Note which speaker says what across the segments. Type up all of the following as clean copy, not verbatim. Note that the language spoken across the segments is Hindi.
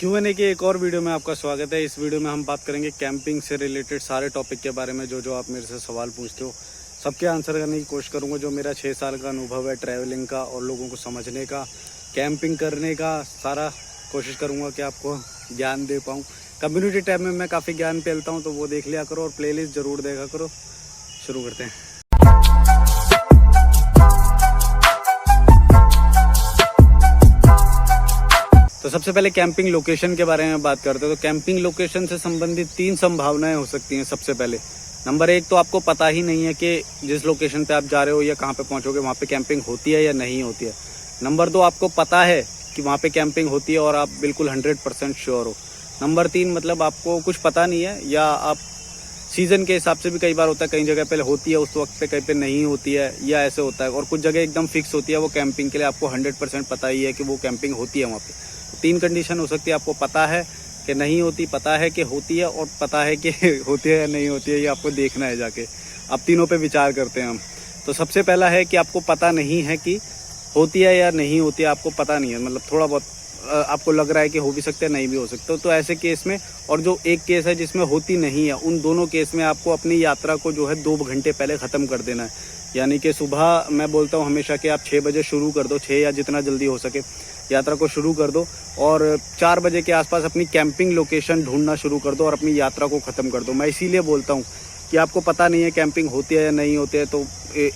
Speaker 1: Q&A की एक और वीडियो में आपका स्वागत है। इस वीडियो में हम बात करेंगे कैंपिंग से रिलेटेड सारे टॉपिक के बारे में। जो आप मेरे से सवाल पूछते हो सबके आंसर करने की कोशिश करूंगा। जो मेरा 6 साल का अनुभव है ट्रैवलिंग का और लोगों को समझने का, कैंपिंग करने का, सारा कोशिश करूंगा कि आपको ज्ञान दे पाऊँ। कम्युनिटी टैब में मैं काफ़ी ज्ञान फैलता हूँ, तो वो देख लिया करो और प्लेलिस्ट ज़रूर देखा करो। शुरू करते हैं। तो सबसे पहले कैंपिंग लोकेशन के बारे में बात करते हैं। तो कैंपिंग लोकेशन से संबंधित 3 संभावनाएं हो सकती हैं। सबसे पहले नंबर 1 तो आपको पता ही नहीं है कि जिस लोकेशन पे आप जा रहे हो या कहाँ पे पहुँचोगे वहाँ पे कैंपिंग होती है या नहीं होती है। नंबर 2 आपको पता है कि वहाँ पे कैंपिंग होती है और आप बिल्कुल 100% श्योर हो। नंबर 3 मतलब आपको कुछ पता नहीं है, या आप सीज़न के हिसाब से भी कई बार होता है, कई जगह पे होती है उस वक्त पे, कहीं पे नहीं होती है, या ऐसे होता है। और कुछ जगह एकदम फिक्स होती है वो कैंपिंग के लिए, आपको 100% पता ही है कि वो कैंपिंग होती है वहाँ पे। 3 कंडीशन हो सकती है, आपको पता है कि नहीं होती, पता है कि होती है, और पता है कि होती है या नहीं होती है। ये आपको देखना है जाके। अब तीनों पे विचार करते हैं हम। तो सबसे पहला है कि आपको पता नहीं है कि होती है या नहीं होती है, आपको पता नहीं है, मतलब थोड़ा बहुत आपको लग रहा है कि हो भी सकता है, नहीं भी हो सकता। तो ऐसे केस में, और जो एक केस है जिसमें होती नहीं है, उन दोनों केस में आपको अपनी यात्रा को जो है 2 घंटे पहले ख़त्म कर देना है। यानी कि सुबह मैं बोलता हूँ हमेशा कि आप 6 बजे शुरू कर दो, 6 या जितना जल्दी हो सके यात्रा को शुरू कर दो, और 4 बजे के आसपास अपनी कैंपिंग लोकेशन ढूंढना शुरू कर दो और अपनी यात्रा को ख़त्म कर दो। मैं इसीलिए बोलता हूँ कि आपको पता नहीं है कैंपिंग होती है या नहीं होती है, तो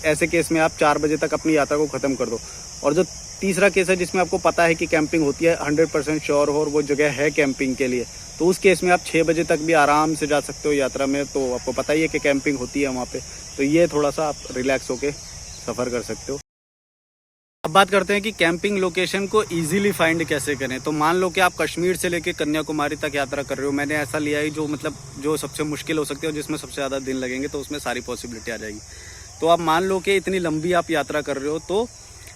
Speaker 1: ऐसे केस में आप 4 बजे तक अपनी यात्रा को ख़त्म कर दो। और जो तीसरा केस है जिसमें आपको पता है कि कैंपिंग होती है, 100% श्योर हो और वो जगह है कैंपिंग के लिए, तो उस केस में आप 6 बजे तक भी आराम से जा सकते हो यात्रा में। तो आपको पता ही है कि कैंपिंग होती है वहाँ पे, तो ये थोड़ा सा आप रिलैक्स होके सफ़र कर सकते हो। अब बात करते हैं कि कैंपिंग लोकेशन को इजीली फाइंड कैसे करें। तो मान लो कि आप कश्मीर से लेकर कन्याकुमारी तक यात्रा कर रहे हो। मैंने ऐसा लिया है जो सबसे मुश्किल हो सकती है और जिसमें सबसे ज़्यादा दिन लगेंगे, तो उसमें सारी पॉसिबिलिटी आ जाएगी। तो आप मान लो कि इतनी लंबी आप यात्रा कर रहे हो, तो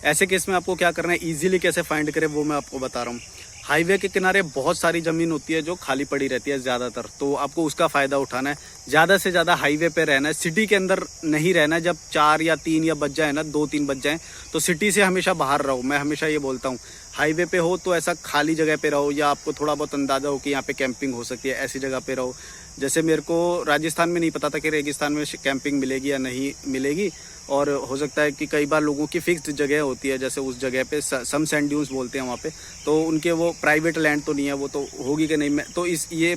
Speaker 1: ऐसे केस में आपको क्या करना है, ईजिली कैसे फाइंड करें वो मैं आपको बता रहा हूँ। हाईवे के किनारे बहुत सारी ज़मीन होती है जो खाली पड़ी रहती है ज़्यादातर, तो आपको उसका फ़ायदा उठाना है। ज़्यादा से ज़्यादा हाईवे पे रहना है, सिटी के अंदर नहीं रहना है। जब 4 या 3 या बज जाए ना, 2-3 बज जाए, तो सिटी से हमेशा बाहर रहो। मैं हमेशा ये बोलता हूँ, हाईवे पे हो तो ऐसा खाली जगह पे रहो, या आपको थोड़ा बहुत अंदाज़ा हो कि यहाँ पे कैंपिंग हो सकती है, ऐसी जगह पे रहो। जैसे मेरे को राजस्थान में नहीं पता था कि रेगिस्तान में कैंपिंग मिलेगी या नहीं मिलेगी, और हो सकता है कि कई बार लोगों की फिक्स्ड जगह होती है, जैसे उस जगह पे सम सैंड ड्यून्स बोलते हैं वहाँ पे, तो उनके वो प्राइवेट लैंड तो नहीं है, वो तो होगी कि नहीं, मैं तो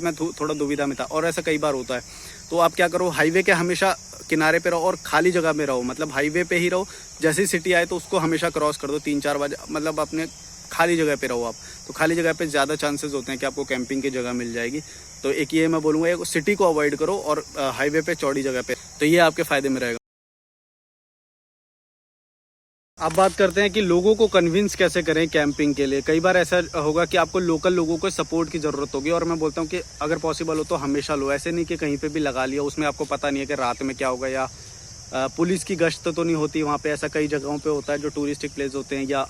Speaker 1: मैं थोड़ा दुविधा में था। और ऐसा कई बार होता है, तो आप क्या करो, हाईवे के हमेशा किनारे पे रहो और खाली जगह में रहो, मतलब हाईवे पे ही रहो। जैसे ही सिटी आए तो उसको हमेशा क्रॉस कर दो 3-4 बजे, मतलब अपने खाली जगह पे रहो आप। तो खाली जगह पे ज़्यादा चांसेस होते हैं कि आपको कैंपिंग की जगह मिल जाएगी। तो एक ये मैं बोलूँगा, एक सिटी को अवॉइड करो और हाईवे पे चौड़ी जगह पे, तो ये आपके फ़ायदे में रहेगा। अब बात करते हैं कि लोगों को कन्विंस कैसे करें कैंपिंग के लिए। कई बार ऐसा होगा कि आपको लोकल लोगों को सपोर्ट की ज़रूरत होगी, और मैं बोलता हूँ कि अगर पॉसिबल हो तो हमेशा लो। ऐसे नहीं कि कहीं पे भी लगा लिया, उसमें आपको पता नहीं है कि रात में क्या होगा, या पुलिस की गश्त तो नहीं होती वहाँ पे। ऐसा कई जगहों पे होता है जो टूरिस्टिक प्लेस होते हैं, या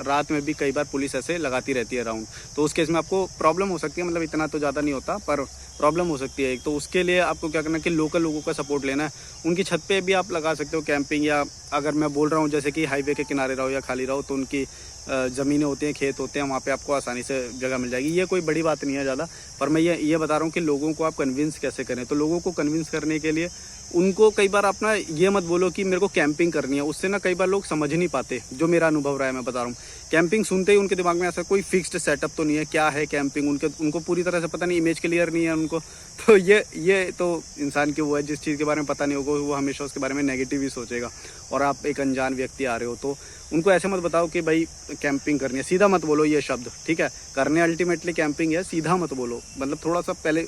Speaker 1: रात में भी कई बार पुलिस ऐसे लगाती रहती है राउंड, तो उस केस में आपको प्रॉब्लम हो सकती है। मतलब इतना तो ज़्यादा नहीं होता, पर प्रॉब्लम हो सकती है एक। तो उसके लिए आपको क्या करना है कि लोकल लोगों का सपोर्ट लेना है। उनकी छत पे भी आप लगा सकते हो कैंपिंग, या अगर मैं बोल रहा हूँ जैसे कि हाईवे के किनारे रहो या खाली रहो, तो उनकी ज़मीनें होती हैं, खेत होते हैं, वहाँ पे आपको आसानी से जगह मिल जाएगी। ये कोई बड़ी बात नहीं है ज़्यादा, पर मैं ये बता रहा हूँ कि लोगों को आप कन्विंस कैसे करें। तो लोगों को कन्विंस करने के लिए उनको कई बार अपना ये मत बोलो कि मेरे को कैंपिंग करनी है, उससे ना कई बार लोग समझ ही नहीं पाते। जो मेरा अनुभव रहा है मैं बता रहा हूँ, कैंपिंग सुनते ही उनके दिमाग में ऐसा कोई फिक्स्ड सेटअप तो नहीं है, क्या है कैंपिंग, उनको पूरी तरह से पता नहीं, इमेज क्लियर नहीं है उनको। तो ये तो इंसान की वो है, जिस चीज़ के बारे में पता नहीं होगा वो हमेशा उसके बारे में नेगेटिव ही सोचेगा। और आप एक अनजान व्यक्ति आ रहे हो, तो उनको ऐसे मत बताओ कि भाई कैंपिंग करनी है, सीधा मत बोलो ये शब्द, ठीक है। करने अल्टीमेटली कैंपिंग है, सीधा मत बोलो, मतलब थोड़ा सा पहले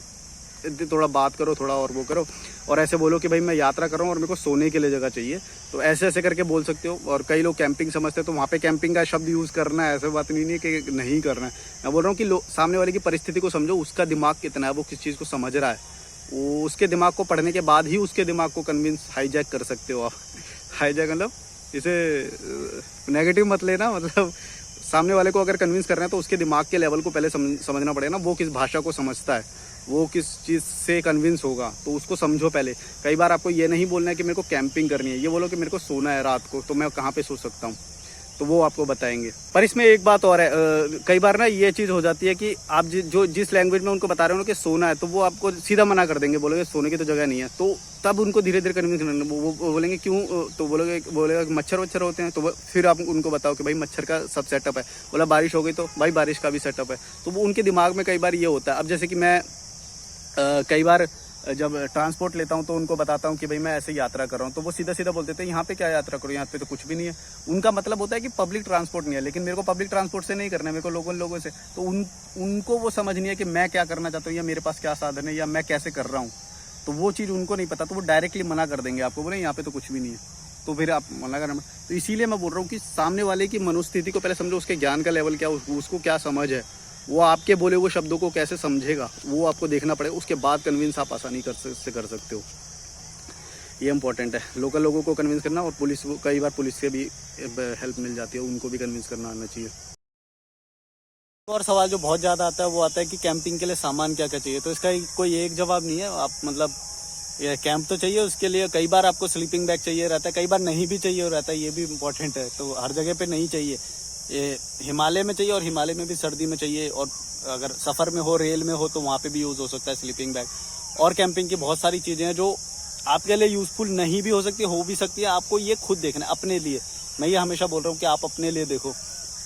Speaker 1: थोड़ा बात करो, थोड़ा और वो करो, और ऐसे बोलो कि भाई मैं यात्रा कर रहा हूँ और मेरे को सोने के लिए जगह चाहिए। तो ऐसे करके बोल सकते हो। और कई लोग कैंपिंग समझते हैं, तो वहाँ पे कैंपिंग का शब्द यूज़ करना है, ऐसे बात नहीं है कि नहीं करना है। मैं बोल रहा हूँ कि सामने वाले की परिस्थिति को समझो, उसका दिमाग कितना है, वो किस चीज़ को समझ रहा है, वो उसके दिमाग को पढ़ने के बाद ही उसके दिमाग को कन्विंस हाईजैक कर सकते हो आप। हाईजैक मतलब इसे नेगेटिव मत लेना, मतलब सामने वाले को अगर कन्विंस कर रहे हैं तो उसके दिमाग के लेवल को पहले समझना पड़ेगा ना, वो किस भाषा को समझता है, वो किस चीज़ से कन्विंस होगा, तो उसको समझो पहले। कई बार आपको ये नहीं बोलना है कि मेरे को कैंपिंग करनी है, ये बोलो कि मेरे को सोना है रात को, तो मैं कहाँ पे सो सकता हूँ। तो वो आपको बताएंगे। पर इसमें एक बात और है, कई बार ना ये चीज़ हो जाती है कि आप जो जिस लैंग्वेज में उनको बता रहे हो कि सोना है, तो वो आपको सीधा मना कर देंगे, बोलोगे सोने की तो जगह नहीं है। तो तब उनको धीरे धीरे कन्विंस करना, वो बोलेंगे क्यों, तो बोलेगा मच्छर वच्छर होते हैं, तो फिर आप उनको बताओ कि भाई मच्छर का सब सेटअप है। बोला बारिश हो गई तो भाई बारिश का भी सेटअप है। तो वो उनके दिमाग में कई बार ये होता है। अब जैसे कि मैं कई बार जब ट्रांसपोर्ट लेता हूँ तो उनको बताता हूँ कि भाई मैं ऐसे यात्रा कर रहा हूँ, तो वो सीधा सीधा बोलते थे यहाँ पे क्या यात्रा करो, यहाँ पे तो कुछ भी नहीं है। उनका मतलब होता है कि पब्लिक ट्रांसपोर्ट नहीं है, लेकिन मेरे को पब्लिक ट्रांसपोर्ट से नहीं करना है, मेरे को लोगों से। तो उनको वो समझ नहीं है कि मैं क्या करना चाहता हूँ, या मेरे पास क्या साधन है, या मैं कैसे कर रहा हूँ। तो वो चीज़ उनको नहीं पता, तो वो डायरेक्टली मना कर देंगे आपको, बोले यहाँ पे तो कुछ भी नहीं है, तो फिर आप मना करना। तो इसीलिए मैं बोल रहा हूँ कि सामने वाले की मनोस्थिति को पहले समझो, उसके ज्ञान का लेवल क्या, उसको क्या समझ है, वो आपके बोले हुए शब्दों को कैसे समझेगा, वो आपको देखना पड़ेगा। उसके बाद कन्विंस आप आसानी कर सकते हो। ये इंपॉर्टेंट है, लोकल लोगों को कन्विंस करना। और पुलिस, कई बार पुलिस से भी हेल्प मिल जाती है, उनको भी कन्विंस करना आना चाहिए। और सवाल जो बहुत ज़्यादा आता है वो आता है कि कैंपिंग के लिए सामान क्या क्या चाहिए। तो इसका कोई एक जवाब नहीं है। आप मतलब ये कैंप तो चाहिए, उसके लिए कई बार आपको स्लीपिंग बैग चाहिए रहता है, कई बार नहीं भी चाहिए रहता है, ये भी इम्पोर्टेंट है। तो हर जगह पे नहीं चाहिए, ये हिमालय में चाहिए, और हिमालय में भी सर्दी में चाहिए, और अगर सफ़र में हो, रेल में हो, तो वहाँ पे भी यूज़ हो सकता है स्लीपिंग बैग। और कैंपिंग की बहुत सारी चीज़ें हैं जो आपके लिए यूज़फुल नहीं भी हो भी सकती है। आपको ये खुद देखना है अपने लिए। मैं ये हमेशा बोल रहा हूँ कि आप अपने लिए देखो।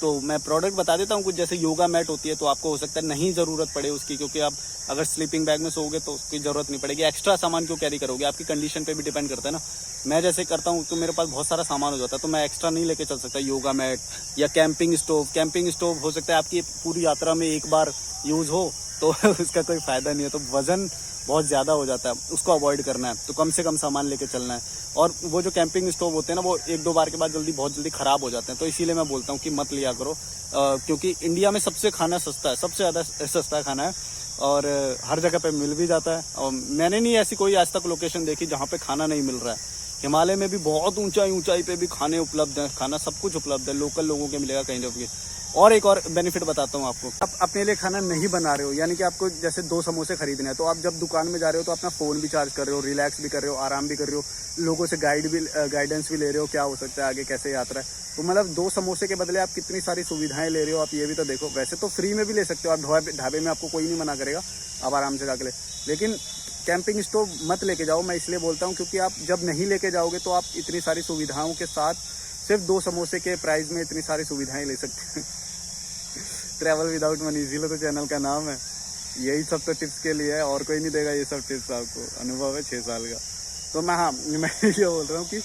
Speaker 1: तो मैं प्रोडक्ट बता देता हूँ कुछ, जैसे योगा मैट होती है, तो आपको हो सकता है नहीं ज़रूरत पड़े उसकी, क्योंकि आप अगर स्लीपिंग बैग में सोओगे तो उसकी ज़रूरत नहीं पड़ेगी। एक्स्ट्रा सामान क्यों कैरी करोगे, आपकी कंडीशन पे भी डिपेंड करता है ना। मैं जैसे करता हूँ तो मेरे पास बहुत सारा सामान हो जाता है, तो मैं एक्स्ट्रा नहीं लेके चल सकता योगा मैट या कैंपिंग स्टोव। कैंपिंग स्टोव हो सकता है आपकी पूरी यात्रा में एक बार यूज़ हो, तो उसका कोई फ़ायदा नहीं है। तो वज़न बहुत ज़्यादा हो जाता है, उसको अवॉइड करना है। तो कम से कम सामान लेके चलना है। और वो जो कैंपिंग स्टोव होते हैं ना, वो एक दो बार के बाद बहुत जल्दी ख़राब हो जाते हैं। तो इसीलिए मैं बोलता हूँ कि मत लिया करो, क्योंकि इंडिया में सबसे खाना सस्ता है, सबसे ज़्यादा सस्ता खाना है, और हर जगह पे मिल भी जाता है। और मैंने नहीं ऐसी कोई आज तक लोकेशन देखी जहाँ पे खाना नहीं मिल रहा है। हिमालय में भी बहुत ऊंचाई पे भी खाने उपलब्ध हैं, खाना सब कुछ उपलब्ध है, लोकल लोगों के मिलेगा कहीं ना कहीं। और एक और बेनिफिट बताता हूँ आपको, आप अपने लिए खाना नहीं बना रहे हो, यानी कि आपको जैसे 2 समोसे खरीदने हैं, तो आप जब दुकान में जा रहे हो तो अपना फ़ोन भी चार्ज कर रहे हो, रिलैक्स भी कर रहे हो, आराम भी कर रहे हो, लोगों से गाइडेंस भी ले रहे हो, क्या हो सकता है आगे, कैसे यात्रा है। तो मतलब 2 समोसे के बदले आप कितनी सारी सुविधाएं ले रहे हो, आप ये भी तो देखो। वैसे तो फ्री में भी ले सकते हो आप, ढाबे में आपको कोई नहीं मना करेगा, आप आराम से जाके ले। लेकिन कैंपिंग स्टोव मत लेके जाओ, मैं इसलिए बोलता हूँ क्योंकि आप जब नहीं लेके जाओगे तो आप इतनी सारी सुविधाओं के साथ सिर्फ 2 समोसे के प्राइस में इतनी सारी सुविधाएं ले सकते हैं। ट्रैवल विदाउट मनी, इसीलिए तो चैनल का नाम है। यही सब तो टिप्स के लिए है, और कोई नहीं देगा ये सब टिप्स आपको। अनुभव है 6 साल का। तो मैं ये बोल रहा हूँ कि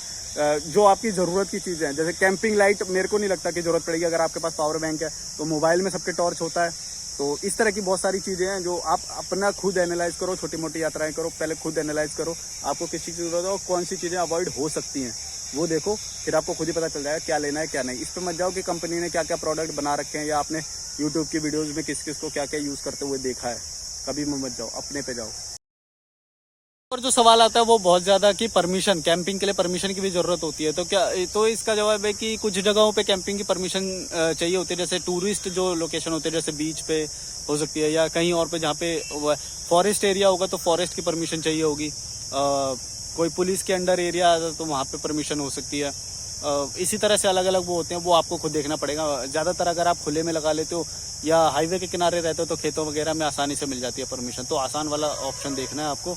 Speaker 1: जो आपकी ज़रूरत की चीज़ें हैं, जैसे कैंपिंग लाइट मेरे को नहीं लगता कि ज़रूरत पड़ेगी। अगर आपके पास पावर बैंक है तो मोबाइल में सबके टॉर्च होता है। तो इस तरह की बहुत सारी चीज़ें हैं जो आप अपना खुद एनालाइज करो, छोटी मोटी यात्राएं करो, पहले खुद एनालाइज करो आपको किस चीज़ की ज़रूरत है और कौन सी चीज़ें अवॉइड हो सकती हैं, वो देखो। फिर आपको खुद ही पता चल जाएगा क्या लेना है क्या नहीं। इस पर मत जाओ कि कंपनी ने क्या क्या प्रोडक्ट बना रखे हैं, या आपने यूट्यूब की वीडियोज़ में किस किस को क्या क्या यूज़ करते हुए देखा है। कभी मत जाओ, अपने पे जाओ। और जो सवाल आता है वो बहुत ज़्यादा कि परमिशन, कैंपिंग के लिए परमिशन की भी ज़रूरत होती है। तो क्या, तो इसका जवाब है कि कुछ जगहों पे कैंपिंग की परमिशन चाहिए होती है। जैसे टूरिस्ट जो लोकेशन होते हैं, जैसे बीच पे हो सकती है, या कहीं और पे जहाँ पे फॉरेस्ट एरिया होगा तो फॉरेस्ट की परमिशन चाहिए होगी। कोई पुलिस के अंडर एरिया आता तो वहाँ पे परमिशन हो सकती है। इसी तरह से अलग अलग वो होते हैं, वो आपको खुद देखना पड़ेगा। ज़्यादातर अगर आप खुले में लगा लेते हो या हाईवे के किनारे रहते हो तो खेतों वगैरह में आसानी से मिल जाती है परमिशन। तो आसान वाला ऑप्शन देखना है, आपको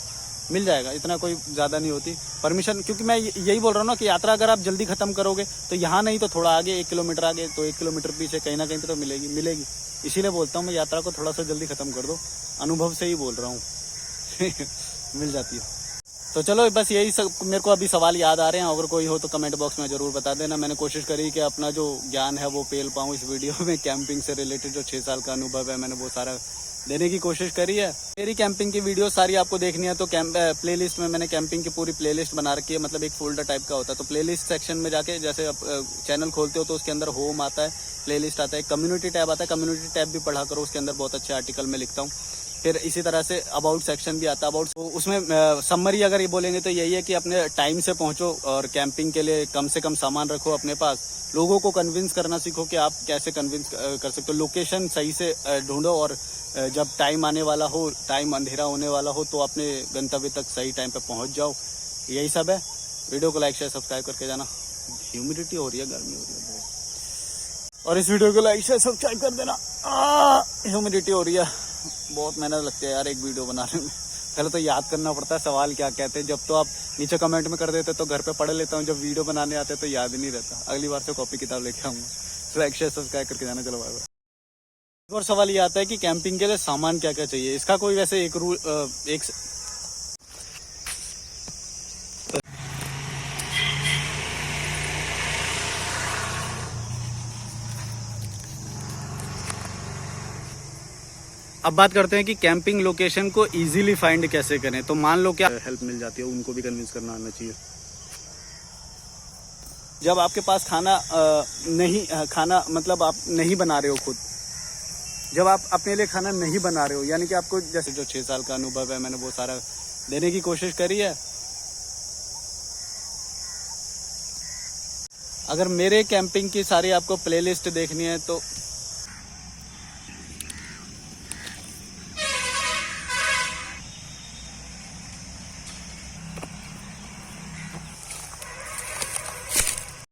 Speaker 1: मिल जाएगा, इतना कोई ज़्यादा नहीं होती परमिशन। क्योंकि मैं यही बोल रहा हूँ ना कि यात्रा अगर आप जल्दी ख़त्म करोगे तो यहाँ नहीं तो थोड़ा आगे 1 किलोमीटर आगे, तो 1 किलोमीटर पीछे कहीं ना कहीं तो मिलेगी। इसीलिए बोलता हूँ मैं, यात्रा को थोड़ा सा जल्दी ख़त्म कर दो, अनुभव से ही बोल रहा हूँ। मिल जाती है। तो चलो बस यही सब मेरे को अभी सवाल याद आ रहे हैं। अगर कोई हो तो कमेंट बॉक्स में ज़रूर बता देना। मैंने कोशिश करी कि अपना जो ज्ञान है वो पेल पाऊँ इस वीडियो में। कैंपिंग से रिलेटेड जो 6 साल का अनुभव है मैंने वो सारा देने की कोशिश करी है। मेरी कैंपिंग की वीडियो सारी आपको देखनी है तो प्लेलिस्ट में मैंने कैंपिंग की पूरी प्लेलिस्ट बना रखी है, मतलब एक फोल्डर टाइप का होता है। तो प्लेलिस्ट सेक्शन में जाके जैसे आप चैनल खोलते हो तो उसके अंदर होम आता है, प्लेलिस्ट आता है, कम्युनिटी टैब आता है। कम्युनिटी टैब भी पढ़ा करो, उसके अंदर बहुत अच्छे आर्टिकल में लिखता हूँ। फिर इसी तरह से अबाउट सेक्शन भी आता है। अबाउट उसमें समरी अगर ये बोलेंगे तो यही है कि अपने टाइम से पहुंचो और कैंपिंग के लिए कम से कम सामान रखो अपने पास। लोगों को कन्विंस करना सीखो कि आप कैसे कन्विंस कर सकते हो। लोकेशन सही से ढूंढो और जब टाइम आने वाला हो, टाइम अंधेरा होने वाला हो तो अपने गंतव्य तक सही टाइम पे पहुंच जाओ। यही सब है। वीडियो को लाइक शेयर सब्सक्राइब करके जाना। ह्यूमिडिटी हो रही है, गर्मी हो रही है बहुत। और इस वीडियो को लाइक शेयर सब्सक्राइब कर देना। ह्यूमिडिटी हो रही है, बहुत मेहनत लगती है यार एक वीडियो बनाने में। पहले तो याद करना पड़ता है सवाल क्या कहते हैं, जब तो आप नीचे कमेंट में कर देते तो घर पे पढ़ लेता हूँ, जब वीडियो बनाने आते तो याद ही नहीं रहता। अगली बार से कॉपी किताब लेके आऊँगा। तो लाइक शेयर सब्सक्राइब करके जाना। चलो बाय बाय। एक और सवाल ये आता है कि कैंपिंग के लिए सामान क्या क्या चाहिए। इसका कोई वैसे एक रूल अब बात करते हैं कि कैंपिंग लोकेशन को इजीली फाइंड कैसे करें। तो मान लो क्या हेल्प मिल जाती है, उनको भी कन्विंस करना आना चाहिए। जब आपके पास खाना मतलब आप नहीं बना रहे हो खुद, जब आप अपने लिए खाना नहीं बना रहे हो, यानी कि आपको जैसे जो 6 साल का अनुभव है मैंने वो सारा देने की कोशिश करी है। अगर मेरे कैंपिंग की सारी आपको प्लेलिस्ट देखनी है तो